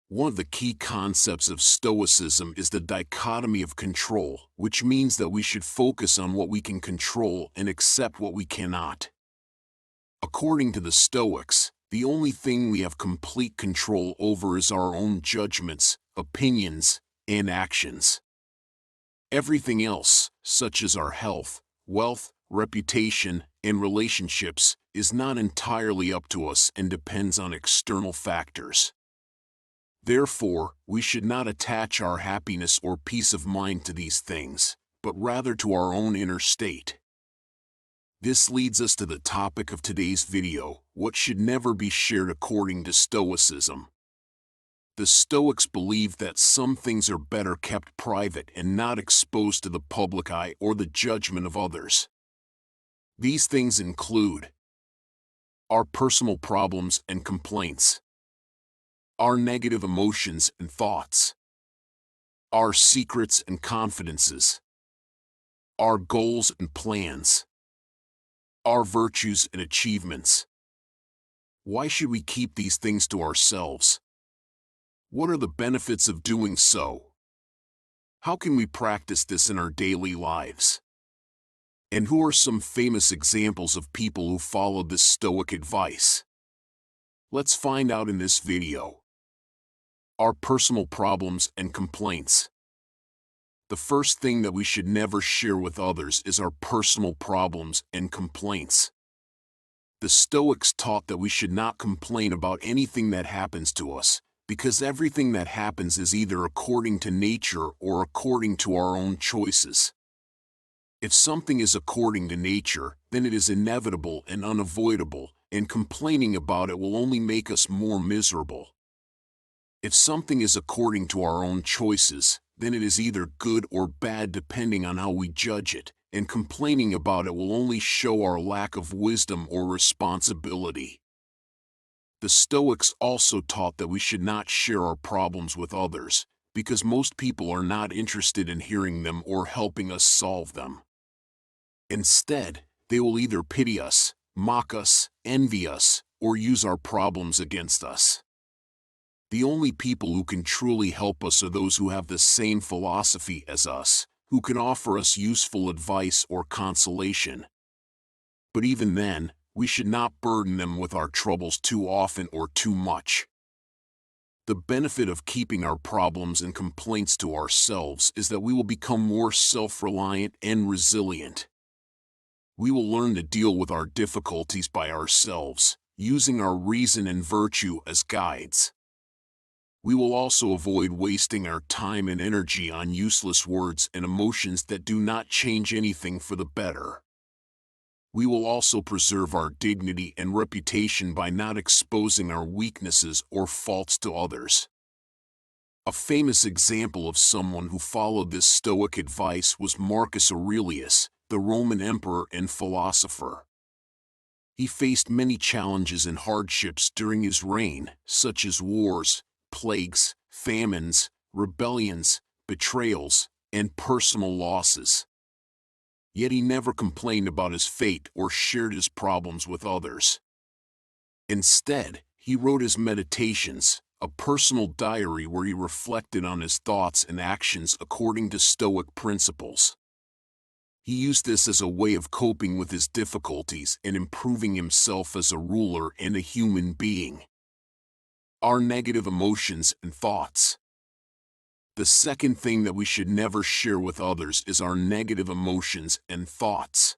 One of the key concepts of Stoicism is the dichotomy of control, which means that we should focus on what we can control and accept what we cannot. According to the Stoics, the only thing we have complete control over is our own judgments, opinions, and actions. Everything else, such as our health, wealth, reputation, and relationships, is not entirely up to us and depends on external factors. Therefore, we should not attach our happiness or peace of mind to these things, but rather to our own inner state. This leads us to the topic of today's video: what should never be shared according to Stoicism. The Stoics believe that some things are better kept private and not exposed to the public eye or the judgment of others. These things include our personal problems and complaints, our negative emotions and thoughts, our secrets and confidences, our goals and plans, our virtues and achievements. Why should we keep these things to ourselves? What are the benefits of doing so? How can we practice this in our daily lives? And who are some famous examples of people who followed this Stoic advice? Let's find out in this video. Our personal problems and complaints. The first thing that we should never share with others is our personal problems and complaints. The Stoics taught that we should not complain about anything that happens to us, because everything that happens is either according to nature or according to our own choices. If something is according to nature, then it is inevitable and unavoidable, and complaining about it will only make us more miserable. If something is according to our own choices, then it is either good or bad depending on how we judge it, and complaining about it will only show our lack of wisdom or responsibility. The Stoics also taught that we should not share our problems with others, because most people are not interested in hearing them or helping us solve them. Instead, they will either pity us, mock us, envy us, or use our problems against us. The only people who can truly help us are those who have the same philosophy as us, who can offer us useful advice or consolation. But even then, we should not burden them with our troubles too often or too much. The benefit of keeping our problems and complaints to ourselves is that we will become more self-reliant and resilient. We will learn to deal with our difficulties by ourselves, using our reason and virtue as guides. We will also avoid wasting our time and energy on useless words and emotions that do not change anything for the better. We will also preserve our dignity and reputation by not exposing our weaknesses or faults to others. A famous example of someone who followed this Stoic advice was Marcus Aurelius, the Roman emperor and philosopher. He faced many challenges and hardships during his reign, such as wars, plagues, famines, rebellions, betrayals, and personal losses. Yet he never complained about his fate or shared his problems with others. Instead, he wrote his Meditations, a personal diary where he reflected on his thoughts and actions according to Stoic principles. He used this as a way of coping with his difficulties and improving himself as a ruler and a human being. Our negative emotions and thoughts. The second thing that we should never share with others is our negative emotions and thoughts.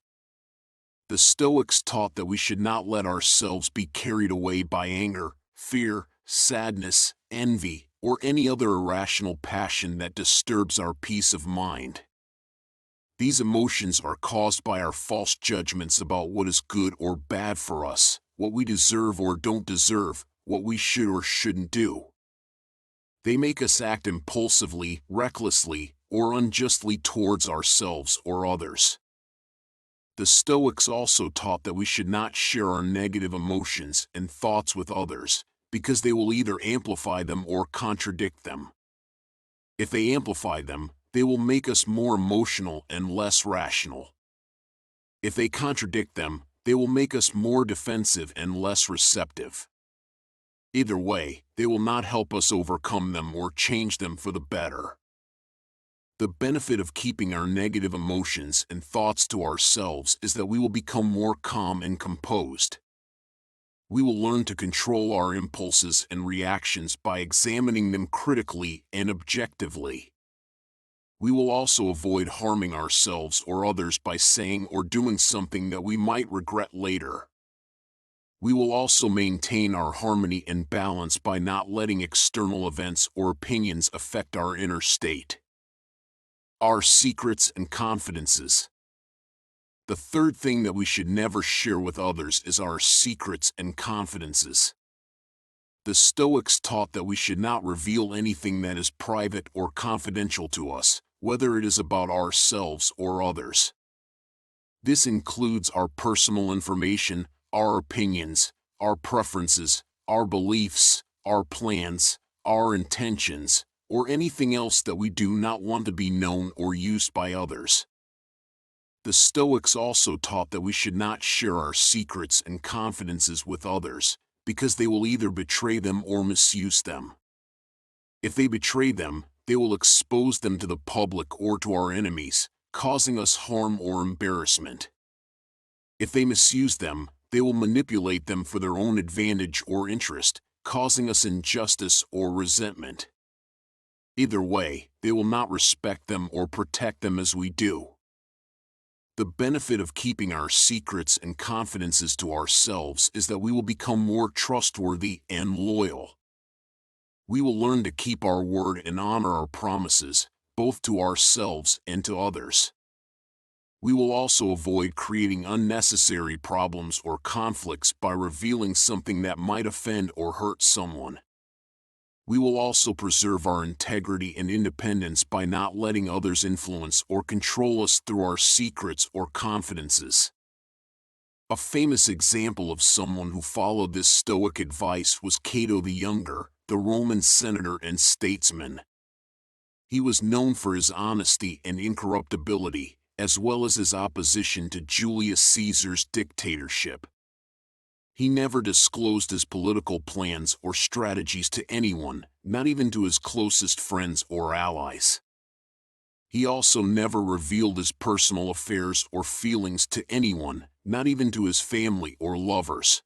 The Stoics taught that we should not let ourselves be carried away by anger, fear, sadness, envy, or any other irrational passion that disturbs our peace of mind. These emotions are caused by our false judgments about what is good or bad for us, what we deserve or don't deserve, what we should or shouldn't do. They make us act impulsively, recklessly, or unjustly towards ourselves or others. The Stoics also taught that we should not share our negative emotions and thoughts with others, because they will either amplify them or contradict them. If they amplify them, they will make us more emotional and less rational. If they contradict them, they will make us more defensive and less receptive. Either way, they will not help us overcome them or change them for the better. The benefit of keeping our negative emotions and thoughts to ourselves is that we will become more calm and composed. We will learn to control our impulses and reactions by examining them critically and objectively. We will also avoid harming ourselves or others by saying or doing something that we might regret later. We will also maintain our harmony and balance by not letting external events or opinions affect our inner state. Our secrets and confidences. The third thing that we should never share with others is our secrets and confidences. The Stoics taught that we should not reveal anything that is private or confidential to us, whether it is about ourselves or others. This includes our personal information, our opinions, our preferences, our beliefs, our plans, our intentions, or anything else that we do not want to be known or used by others. The Stoics also taught that we should not share our secrets and confidences with others, because they will either betray them or misuse them. If they betray them, they will expose them to the public or to our enemies, causing us harm or embarrassment. If they misuse them, they will manipulate them for their own advantage or interest, causing us injustice or resentment. Either way, they will not respect them or protect them as we do. The benefit of keeping our secrets and confidences to ourselves is that we will become more trustworthy and loyal. We will learn to keep our word and honor our promises, both to ourselves and to others. We will also avoid creating unnecessary problems or conflicts by revealing something that might offend or hurt someone. We will also preserve our integrity and independence by not letting others influence or control us through our secrets or confidences. A famous example of someone who followed this Stoic advice was Cato the Younger, the Roman senator and statesman. He was known for his honesty and incorruptibility, as well as his opposition to Julius Caesar's dictatorship. He never disclosed his political plans or strategies to anyone, not even to his closest friends or allies. He also never revealed his personal affairs or feelings to anyone, not even to his family or lovers.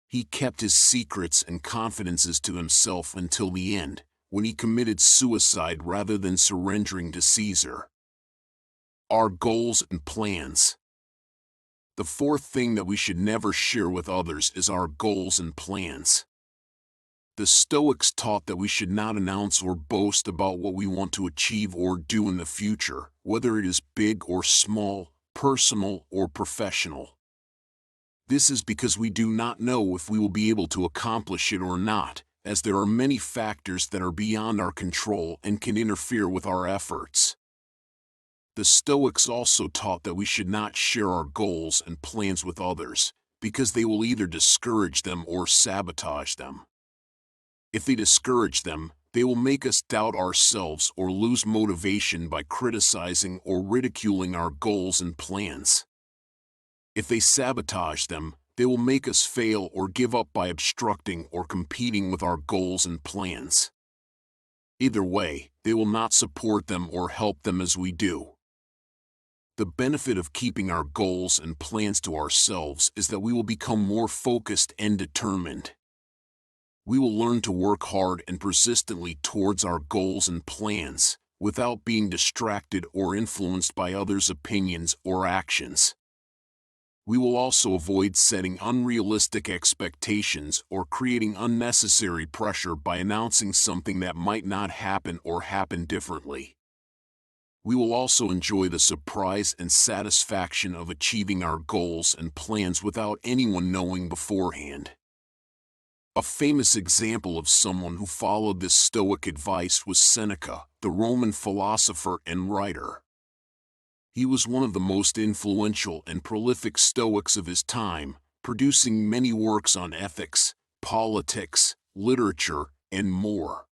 He kept his secrets and confidences to himself until the end, when he committed suicide rather than surrendering to Caesar. Our goals and plans. The fourth thing that we should never share with others is our goals and plans. The Stoics taught that we should not announce or boast about what we want to achieve or do in the future, whether it is big or small, personal or professional. This is because we do not know if we will be able to accomplish it or not, as there are many factors that are beyond our control and can interfere with our efforts. The Stoics also taught that we should not share our goals and plans with others, because they will either discourage them or sabotage them. If they discourage them, they will make us doubt ourselves or lose motivation by criticizing or ridiculing our goals and plans. If they sabotage them, they will make us fail or give up by obstructing or competing with our goals and plans. Either way, they will not support them or help them as we do. The benefit of keeping our goals and plans to ourselves is that we will become more focused and determined. We will learn to work hard and persistently towards our goals and plans, without being distracted or influenced by others' opinions or actions. We will also avoid setting unrealistic expectations or creating unnecessary pressure by announcing something that might not happen or happen differently. We will also enjoy the surprise and satisfaction of achieving our goals and plans without anyone knowing beforehand. A famous example of someone who followed this Stoic advice was Seneca, the Roman philosopher and writer. He was one of the most influential and prolific Stoics of his time, producing many works on ethics, politics, literature, and more.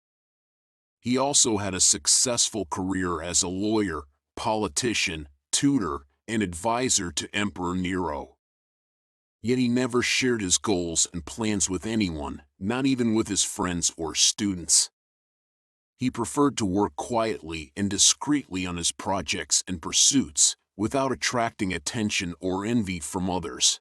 He also had a successful career as a lawyer, politician, tutor, and advisor to Emperor Nero. Yet he never shared his goals and plans with anyone, not even with his friends or students. He preferred to work quietly and discreetly on his projects and pursuits, without attracting attention or envy from others.